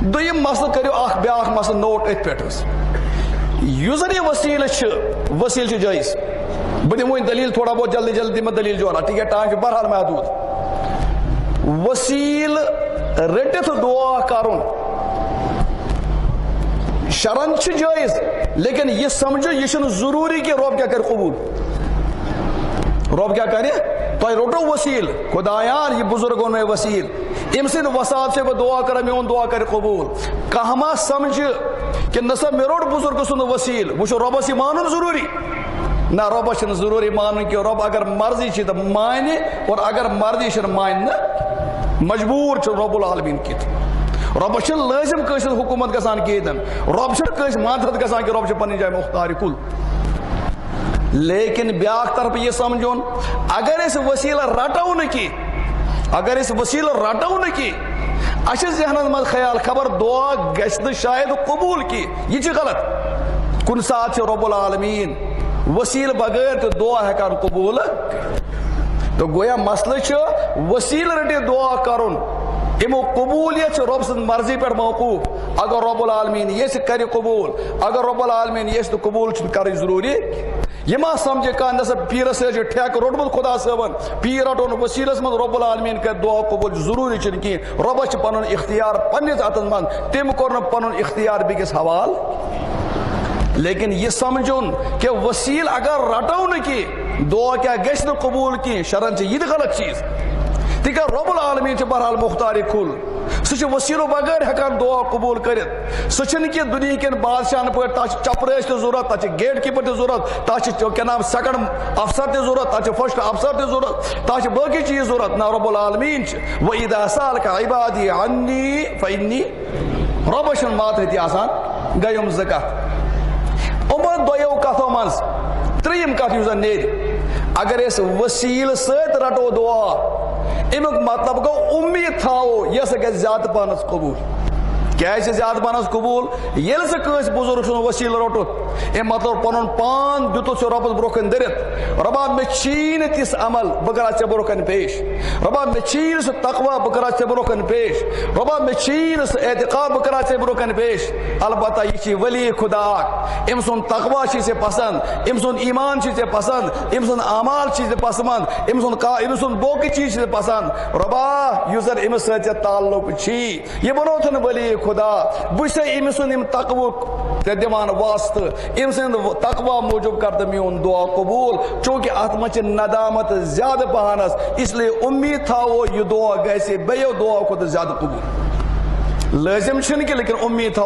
دویم مسل کرو اخ بیاکھ مسل نوٹ ات پہ یس یہ وسیل جائز بہ دم دلیل تھوڑا بہت جلدی جلدی میں دلیل جو ٹھیک ہے ٹائم بہرحال محدود وسیل رٹت دعا کرن شرن جائز لیکن یہ سمجھو یہ ضروری کہ رب کیا کر قبول رب کیا کرے تو رٹو وسیل خدایان یہ بزرگوں میں وسیل ام سند وسات سے وہ دعا کر میون دعا کر قبول کہما سمجھ کہ نسا مے روٹ بزرگ سند وسیل وہ ربس یہ مان ضروری نہ ربس ضروری مان کہ رب اگر مرضی چھ تو مانے اور اگر مرضی چھ مان مجبور چھ رب العالمین کت رب چھ لازم کس حکومت گسان کیتن رب چھ کس ماتحت گسان کہ رب چھ پنی جائے مختار کل لیکن بیاکھ طرف یہ سمجھون اگر اس وسیلہ رٹو نکی اگر اس وسیلہ رٹو نکی اچھے ذہن مز خیال خبر دعا گشت شاید قبول کی یہ چھ غلط کن ساتھ رب العالمین وسیل بغیر تو دعا ہے کان قبول تو گویا مسئلہ چھ وسیل رٹے دعا کرن امو قبولیت رب سن مرضی پر موقوف اگر رب العالمین یہ کر قبول اگر رب العالمین یہ تو قبول کر ضروری یہ ما سمجھے کان دس پیرس سے ٹھیک روٹمت خدا صاحبن پیر رٹون وسیلس من رب العالمین کر دعا قبول ضروری چھ کی رب چھ پنن اختیار پنس اتن من تم کور پنن اختیار بیکس حوال لیکن یہ سمجھون کہ وسیل اگر رٹو نکی دعا کیا گشت قبول کی شرن چھ یہ غلط چیز تک رب العالمین چھ بہرحال مختار کل سہ وسیلو بغیر ہکان دعا قبول کرت سہ کہ دنیا کن بادشاہن پہ چپرس تہ ضرورت تک گیٹ کیپر تہ ضرورت تک کیا نام سیکنڈ افسر تہ ضرورت تک فرسٹ افسر تہ ضرورت تک باقی چیز ضرورت نہ رب العالمین وَإِذَا سَأَلَكَ عِبَادِي عَنِّي فَإِنِّي رب چھ ماتحتی آسان گیم زکات امر دویو کتھو مز تریم کت یس نیری اگر اس وسیل ست رٹو دعا امیک مطلب گو امید تھاو یہ سا گھس زیادہ پانس قبول کیا زیادہ پانس قبول یل سے کس بزرگ سن وسیل روٹت ام مطلب پنن پان دیتو سے ربس بروکن درت ربا میں چین تس عمل بکرا سے بروکن پیش ربا میں چین سے تقوی بکرا سے بروکن پیش ربا میں چین سے اعتقاد بکرا سے بروکن پیش البتہ یہ چی ولی خدا ام سن تقوی چیز سے پسند ام سن ایمان چیز سے پسند ام سن اعمال چیز سے پسند ام سن بوکی چیز سے پسند ربا یوزر ام سے تعلق چھی یہ بنو تھن ولی خدا بس ام سن تقوی دمان واسطہ ام سند تقوی موجب کرد میون دعا قبول چونکہ ات مچ ندامت زیادہ پہانس اس لیے امید تھا وہ یہ دعا گیسے بیو دعا کو زیادہ قبول لازم چھن کہ لیکن امید تھا